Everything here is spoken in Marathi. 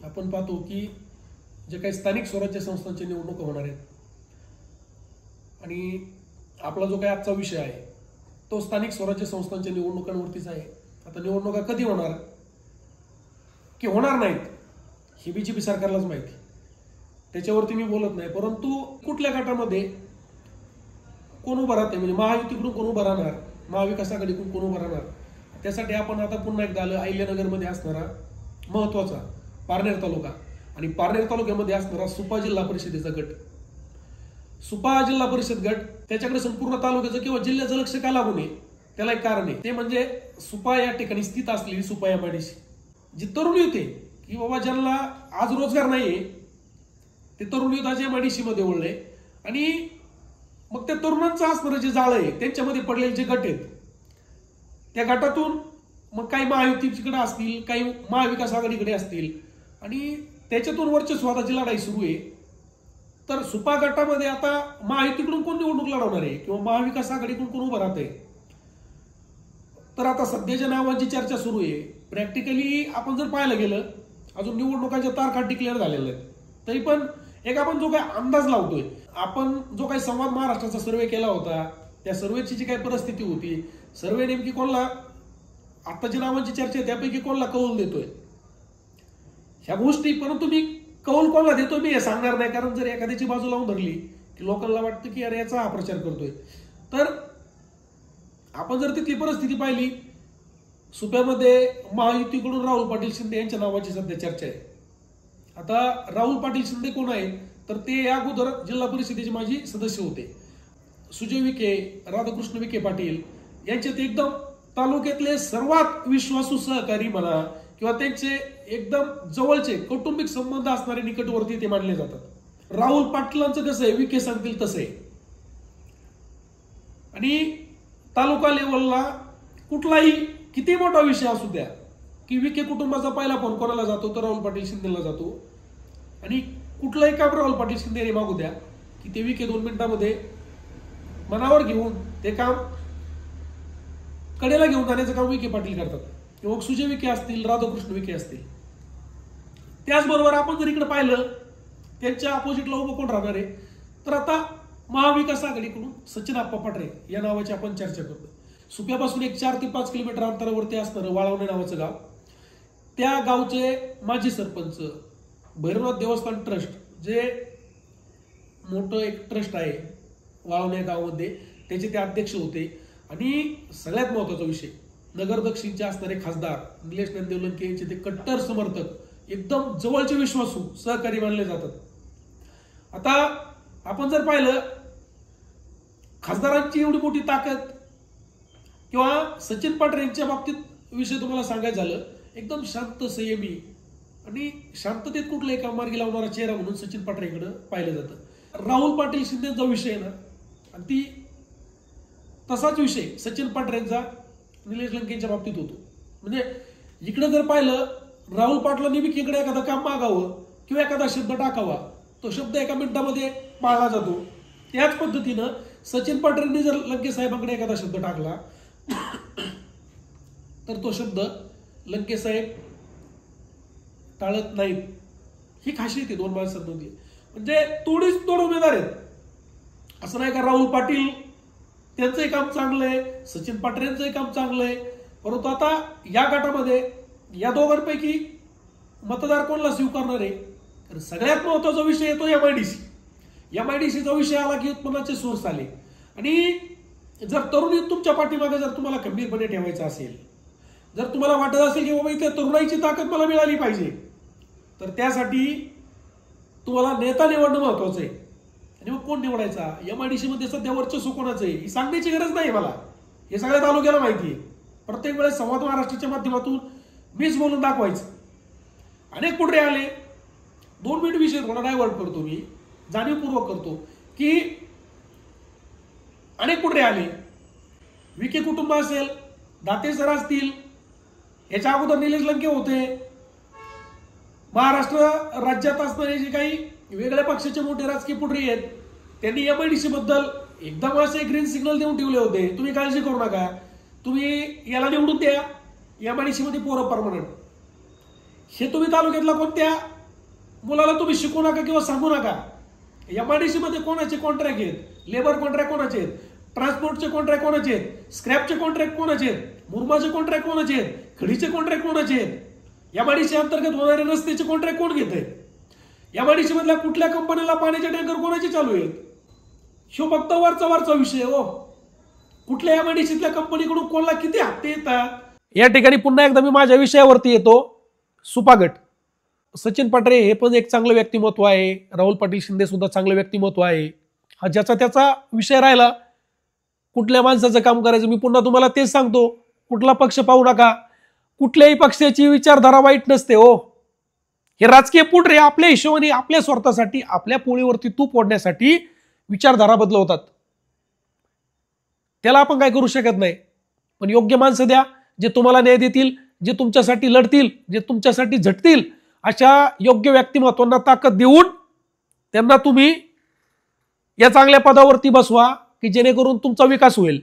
आपण पाहतो की जे काही स्थानिक स्वराज्य संस्थांच्या निवडणुका होणार आहेत आणि आपला जो काही आजचा विषय आहे तो स्थानिक स्वराज्य संस्थांच्या निवडणुकांवरतीच आहे। आता निवडणुका कधी होणार की होणार नाहीत हे बीजेपी सरकारलाच माहिती, त्याच्यावरती मी बोलत नाही। परंतु कुठल्या गटामध्ये कोण उभं राहते, म्हणजे महायुतीकडून कोण उभं राहणार, महाविकास आघाडीकडून कोण उभं राहणार, त्यासाठी आपण आता पुन्हा एकदा आलं अहिल्यानगरमध्ये असणारा महत्वाचा पारनेर तालुका आणि पारनेर तालुक्यामध्ये असणारा सुपा जिल्हा परिषदेचा गट। सुपा जिल्हा परिषद गट त्याच्याकडे संपूर्ण तालुक्याचं किंवा जिल्ह्याचं लक्ष का लागू नये त्याला एक कारण आहे, ते म्हणजे सुपा या ठिकाणी स्थित असलेली सुपा एमआयडीसी जी तरुण युवती की बाबा ज्यांना आज रोजगार नाहीये ते तरुण युवत आज एमआयडीसी मध्ये ओळले आणि मग त्या तरुणांचं असणारं जे जाळं आहे त्यांच्यामध्ये पडलेले जे गट आहेत त्या गटातून मग काही महायुतीकडे असतील, काही महाविकास आघाडीकडे असतील आणि त्याच्यातून वर्चस्वादाची लढाई सुरू आहे। तर सुपा गटामध्ये आता महायुतीकडून कोण निवडणूक लढवणार आहे किंवा महाविकास आघाडीकडून कोण उभं राहतंय, तर आता सध्याच्या नावांची चर्चा सुरू आहे। प्रॅक्टिकली आपण जर पाहायला गेलं अजून निवडणुकांच्या तारखा डिक्लेअर झालेल्या आहेत, तरी पण एक आपण जो काही अंदाज लावतोय, आपण जो काही संवाद महाराष्ट्राचा सर्वे केला होता त्या सर्वेची जी काही परिस्थिती होती, सर्वे नेमकी कोणला आता जी नावांची चर्चा आहे त्यापैकी कोणला कौल देतोय ह्या गोष्टी, परंतु मी कौल कोणला देतोय मी हे सांगणार नाही, कारण जर एखाद्याची बाजू लावून धरली की लोकांना वाटतं की अरे याचा हा प्रचार करतोय। तर आपण जर तिथली परिस्थिती पाहिली, सुप्यामध्ये महायुतीकडून राहुल पाटील शिंदे यांच्या नावाची सध्या चर्चा आहे। आता राहुल पाटील शिंदे कोण आहेत, तर ते या अगोदर जिल्हा परिषदेचे माजी सदस्य होते। सुजय विखे, राधाकृष्ण विखे पाटील यांच्यात एकदम तालुक्यातले सर्वात विश्वासू सहकारी म्हणा किंवा त्यांचे एकदम जवळचे कौटुंबिक संबंध असणारे निकटवर्ती ते मानले जातात। राहुल पाटलांचं कसं आहे, विखे सांगतील तसं आहे आणि तालुका लेवलला कुठलाही किती मोठा विषय असू द्या की विखे कुटुंबाचा पहिला फोन कोणाला जातो तर राहुल पाटील शिंदेला जातो आणि कुठलंही काम राहुल पाटील शिंदे मागू द्या की ते विखे 2 मिनिटांमध्ये मनावर घेऊन ते काम कडेला घेऊन जाण्याचं काम विखे पाटील करतात किंवा सुजय विखे असतील, राधाकृष्ण विखे असतील। त्याचबरोबर आपण जर इकडे पाहिलं त्यांच्या अपोजिटला उभं कोण राहणार आहे, तर आता महाविकास आघाडीकडून सचिन आप्पा पाटरे या नावाची आपण चर्चा करतो। सुप्यापासून एक 4 ते 5 किलोमीटर अंतरावरती असणारं वाळवणे नावाचं गाव, त्या गावचे माजी सरपंच भैरवनाथ देवस्थान ट्रस्ट जे मोठं एक ट्रस्ट आहे वाळवणे गावामध्ये, त्याचे ते अध्यक्ष होते आणि सगळ्यात महत्वाचा विषय नगर दक्षिणचे असणारे खासदार निलेश नंदेवलंके यांचे ते कट्टर समर्थक, एकदम जवळचे विश्वासू सहकारी मानले जातात। आता आपण जर पाहिलं खासदारांची एवढी मोठी ताकद किंवा सचिन पाटरे यांच्या बाबतीत विषय तुम्हाला सांगायचं झालं, एकदम शांत संयमी आणि शांततेत कुठलंही काम मार्गी लावणारा चेहरा म्हणून सचिन पाटरेंकडे पाहिलं जातं। राहुल पाटील शिंदेचा विषय ना आणि ती तसाच विषय सचिन पाटरेंचा निलेश लंकेच्या बाबतीत होतो। म्हणजे इकडे जर पाहिलं राहुल पाटलांनी विखेकडे एखादं काम मागावं किंवा एखादा शब्द टाकावा, तो शब्द एका मिनिटामध्ये पाळला जातो। त्याच पद्धतीनं सचिन पाटरेंनी जर लंके साहेबांकडे एखादा शब्द टाकला तर तो शब्द लंके साहेब टाळत नाहीत। ही खासियत आहे 2 माणसांमध्ये, म्हणजे तोडीच तोड उमेदवार आहेत। असं नाही का राहुल पाटील त्यांचंही काम चांगलं आहे, सचिन पाटरेंचंही काम चांगलं आहे, परंतु आता या गटामध्ये या दोघांपैकी मतदार कोणाला स्वीकारणार आहे, तर सगळ्यात महत्वाचा विषय येतो एमआयडीसी। एमआयडीसीचा विषय आला की उत्पन्नाचे सोर्स आले आणि जर तरुण तुमच्या पाठीमागे जर तुम्हाला खंबीरपणे ठेवायचं असेल, जर तुम्हाला वाटत असेल की बाबा इथे तरुणाईची ताकद मला मिळाली पाहिजे, तर त्यासाठी तुम्हाला नेता निवडणं महत्वाचं आहे। आणि मग कोण निवडायचा, एमआयडीसी मध्ये सध्या वर्चस्व कोणाचं आहे ही सांगण्याची गरज नाही मला, हे सगळ्या तालुक्याला माहिती आहे। प्रत्येक वेळेस संवाद महाराष्ट्राच्या माध्यमातून मीच बोलून दाखवायचं। अनेक पुढे आले, 2 मिनिट विषय थोडा डायव्हर्ट करतो मी, जाणीवपूर्वक करतो की अनेक पुढे आले, विखे कुटुंब असेल, दाते सर असतील, याच्या अगोदर निलेश लंके होते, महाराष्ट्र राज्यात असणारे जे काही वेगळ्या पक्षाचे मोठे राजकीय पुढारी आहेत त्यांनी एमआयडीसी बद्दल एकदम असे ग्रीन सिग्नल देऊन ठेवले होते, तुम्ही काळजी करू नका, तुम्ही याला निवडून द्या, एमआयडीसी मध्ये पोरं परमनंट। हे तुम्ही तालुक्यातला कोणत्या मुलाला तुम्ही शिकू नका किंवा सांगू नका. एमआयडीसी मध्ये कोणाचे कॉन्ट्रॅक्ट आहेत, लेबर कॉन्ट्रॅक्ट कोणाचे आहेत, ट्रान्सपोर्टचे कॉन्ट्रॅक्ट कोणाचे आहेत, स्क्रॅपचे कॉन्ट्रॅक्ट कोणाचे आहेत, मुरमाचे कॉन्ट्रॅक्ट कोणाचे आहेत, खडीचे कॉन्ट्रॅक्ट कोणाचे आहेत, एमआयडीसी अंतर्गत होणारे रस्त्याचे कॉन्ट्रॅक्ट कोण घेत आहे, एमआयडीसी मधल्या कुठल्या कंपनीला पाण्याचे टँकर कोणाचे चालू आहेत. ह्यो फक्त वरचा विषय हो. कुठल्या एमआयडीसीतल्या कंपनीकडून कोणाला किती हप्ते येतात. या ठिकाणी पुन्हा एकदा मी माझ्या विषयावरती येतो. सुपागट सचिन पाटरे हे पण एक चांगलं व्यक्तिमत्व आहे. राहुल पाटील शिंदे सुद्धा चांगलं व्यक्तिमत्व आहे. हा ज्याचा त्याचा विषय राहिला. कुठल्या माणसाचं काम करायचं मी पुन्हा तुम्हाला तेच सांगतो. कुठला पक्ष पाहू नका. कुठल्याही पक्षाची विचारधारा वाईट नसते हो. हे राजकीय पुढे आपल्या हिशोबाने आपल्या स्वार्थासाठी आपल्या पोळीवरती तूप ओढण्यासाठी विचारधारा बदलवतात. त्याला आपण काय करू शकत नाही. पण योग्य माणसं द्या जे तुम्हाला न्याय देतील, जे तुमच्यासाठी लढतील, जे तुमच्यासाठी झटतील. अशा योग्य व्यक्तिमत्वांना ताकद देऊन त्यांना तुम्ही या चांगल्या पदावरती बसवा की जेणेकरून तुमचा विकास होईल.